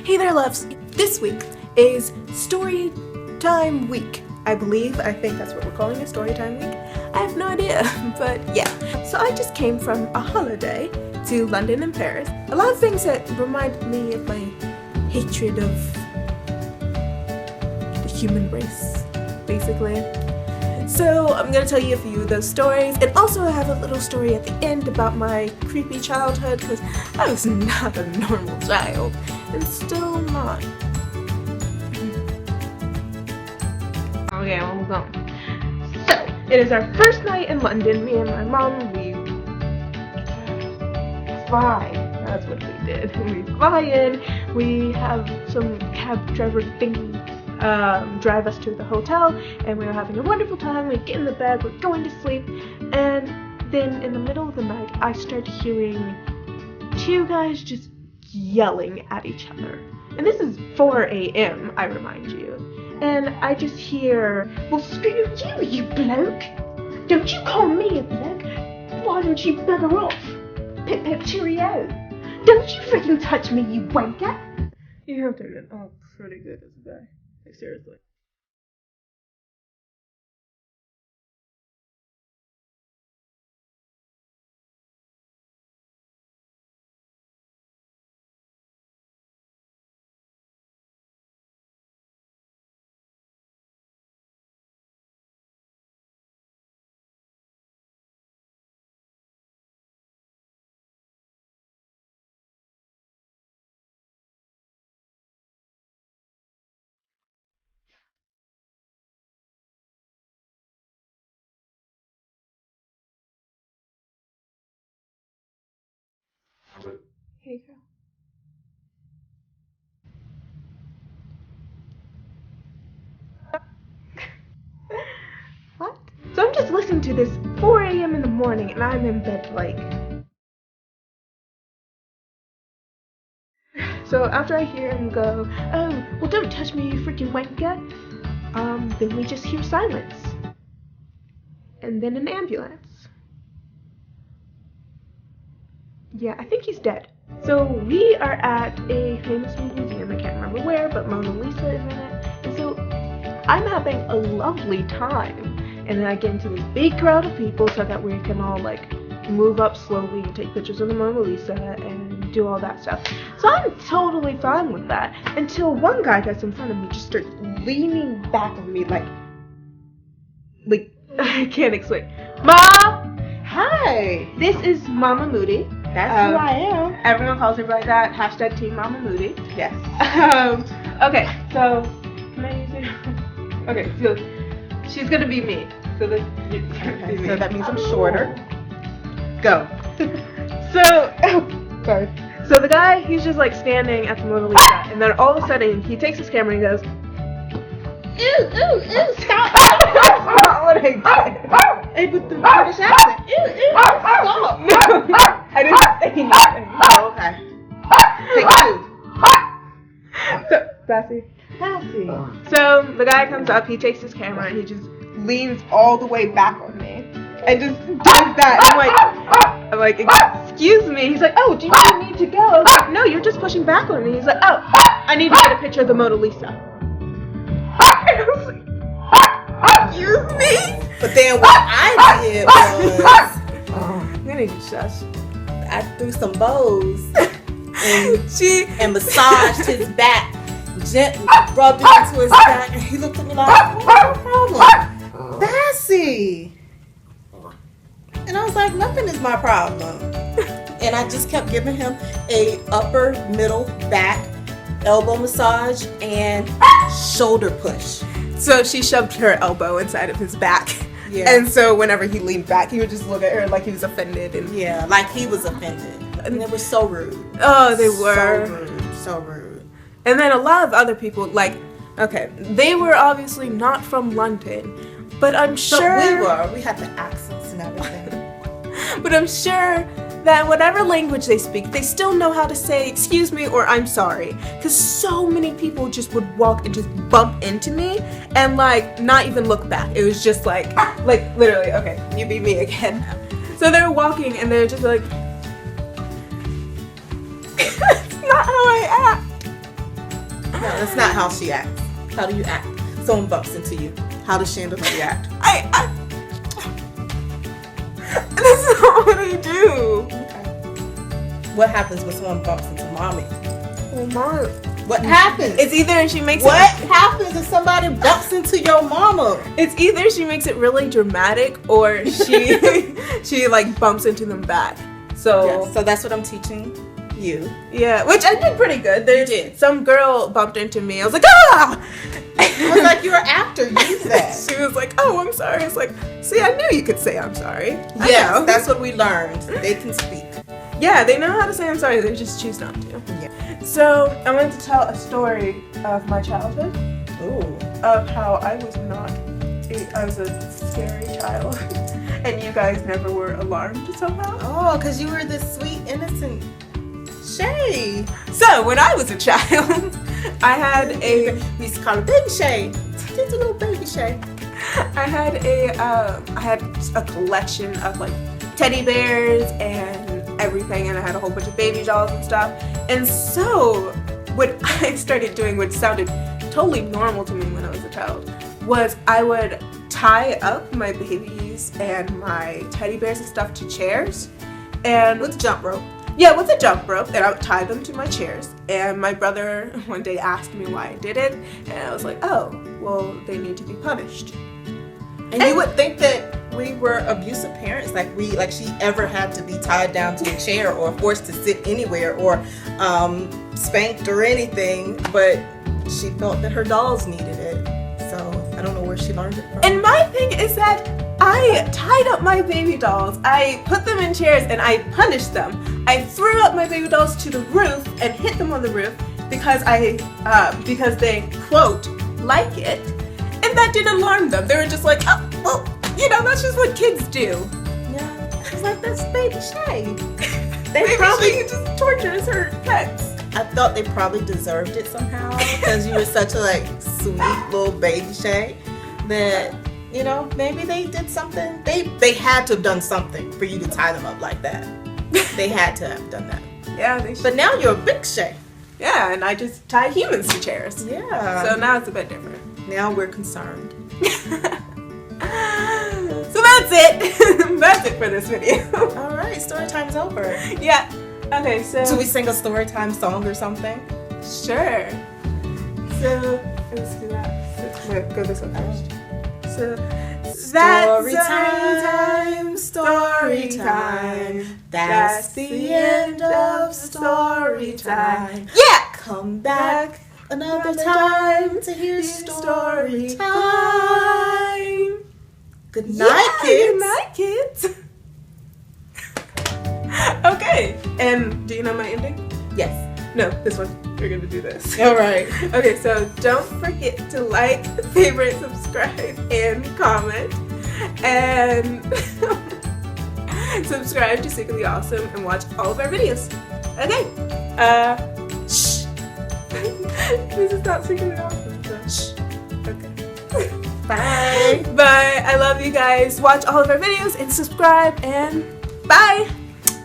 Hey there, loves. This week is story time week, I believe. I think that's what we're calling it, story time week. I have no idea, but yeah. So I just came from a holiday to London and Paris. A lot of things that remind me of my hatred of the human race, basically. So I'm gonna tell you a few of those stories, and also I have a little story at the end about my creepy childhood, because I was not a normal child, and still not. Okay, we'll move on. So, it is our first night in London. Me and my mom, we fly. That's what we did. We fly in, we have some cab driver thing drive us to the hotel, and we were having a wonderful time. We get in the bed, we're going to sleep, and then in the middle of the night I start hearing two guys just yelling at each other. And this is 4 a.m., I remind you. And I just hear, well, screw you, you bloke! Don't you call me a bloke! Why don't you bugger off? Pip pip cheerio! Don't you freaking touch me, you wanker! You have to admit, oh, pretty good as a guy. Like, seriously. Here you go. What? So I'm just listening to this 4 a.m. in the morning, and I'm in bed like. So after I hear him go, oh, well, don't touch me, you freaking wanker, then we just hear silence. And then an ambulance. Yeah, I think he's dead. So we are at a famous museum, I can't remember where, but Mona Lisa is in it. And so I'm having a lovely time. And then I get into this big crowd of people so that we can all like move up slowly and take pictures of the Mona Lisa and do all that stuff. So I'm totally fine with that until one guy that's in front of me just starts leaning back on me like I can't explain. Ma! Hi! This is Mama Moody. That's who I am. Everyone calls her by that. Hashtag Team Mama Moody. Yes. Okay, so can I use it? Okay, so she's gonna be me. So that means I'm shorter. Go. Sorry. So the guy, he's just like standing at the Mona Lisa, and then all of a sudden he takes his camera and he goes, "Ooh, stop!" That's not what I did. Hey, with the British accent. Stop. No, I didn't say anything. Oh, okay. Take two. So, Sassy. So the guy comes up, he takes his camera, and he just leans all the way back on me, and just does that. I'm like, excuse me. He's like, oh, do you need to go? I was like, no, you're just pushing back on me. He's like, oh, I need to get a picture of the Mona Lisa. I was like, excuse me? But then what I did was I'm gonna get shush. I threw some bows and massaged his back, gently rubbed it into his back, and he looked at me like, what's the problem? Bessie. And I was like, nothing is my problem. And I just kept giving him a upper, middle, back, elbow massage, and shoulder push. So she shoved her elbow inside of his back. Yeah. And so whenever he leaned back, he would just look at her like he was offended. And yeah, like he was offended. And they were so rude. Oh, they were. So rude. And then a lot of other people, like, okay, they were obviously not from London, but I'm sure... But we were. We had the accents and everything. But I'm sure that whatever language they speak, they still know how to say, excuse me, or I'm sorry. Because so many people just would walk and just bump into me and, like, not even look back. It was just like literally, okay, you beat me again. So they were walking and they were just like, it's not how I act. that's not how she acts. How do you act? Someone bumps into you. How does Shanda react? That's not what I do. Okay. What happens when someone bumps into mommy? Oh, Mom. What happens? It's either she makes What happens if somebody bumps into your mama? It's either she makes it really dramatic or she like bumps into them back. So Yes, so that's what I'm teaching you. yeah, which I did pretty good. You did. Some girl bumped into me. I was like, ah! I was like, you're an actor. Use that. She was like, oh, I'm sorry. It's like, see, I knew you could say I'm sorry. I Yes, know. that's what we learned. They can speak. Yeah, they know how to say I'm sorry. They just choose not to. Yeah. So I wanted to tell a story of my childhood, Ooh. of how I was a scary child, and you guys never were alarmed somehow. Oh, because you were this sweet, innocent Shay. So when I was a child, I had We used to call her Baby Shay. Just a little Baby Shay. I had a collection of like teddy bears and everything, and I had a whole bunch of baby dolls and stuff. And so what I started doing, which sounded totally normal to me when I was a child, was I would tie up my babies and my teddy bears and stuff to chairs, and With jump rope. yeah, with a jump rope, and I would tie them to my chairs. And my brother one day asked me why I did it, and I was like, oh, well, they need to be punished. And you would think that we were abusive parents, like she ever had to be tied down to a chair or forced to sit anywhere or spanked or anything, but she felt that her dolls needed it. So I don't know where she learned it from. And my thing is that I tied up my baby dolls, I put them in chairs, and I punished them. I threw up my baby dolls to the roof and hit them on the roof because they, quote, like it. And that didn't alarm them. They were just like, oh, well, that's just what kids do. Yeah, it's like that's Baby Shay. Maybe she just tortures her pets. I thought they probably deserved it somehow because you were such a like sweet little Baby Shay that maybe they did something. They had to have done something for you to tie them up like that. They had to have done that. Yeah, they should. But now you're a big Shay. Yeah, and I just tie humans to chairs. Yeah. So now it's a bit different. Now we're concerned. So that's it. That's it for this video. All right, story time's over. Yeah. Okay, so. Do we sing a story time song or something? Sure. So let's do that. So, go this one first. So Story time. That's the end of story time. Yeah. Come back another time to hear story time. Good night, kids. Good night, kids. Okay. And do you know my ending? Yes. No, this one. We're gonna do this. All right. Okay, so don't forget to like, favorite, subscribe, and comment. And subscribe to Secretly Awesome and watch all of our videos. Okay. Shh. This is not Secretly Awesome, so shh. Okay. Bye. Bye. I love you guys. Watch all of our videos and subscribe, and bye.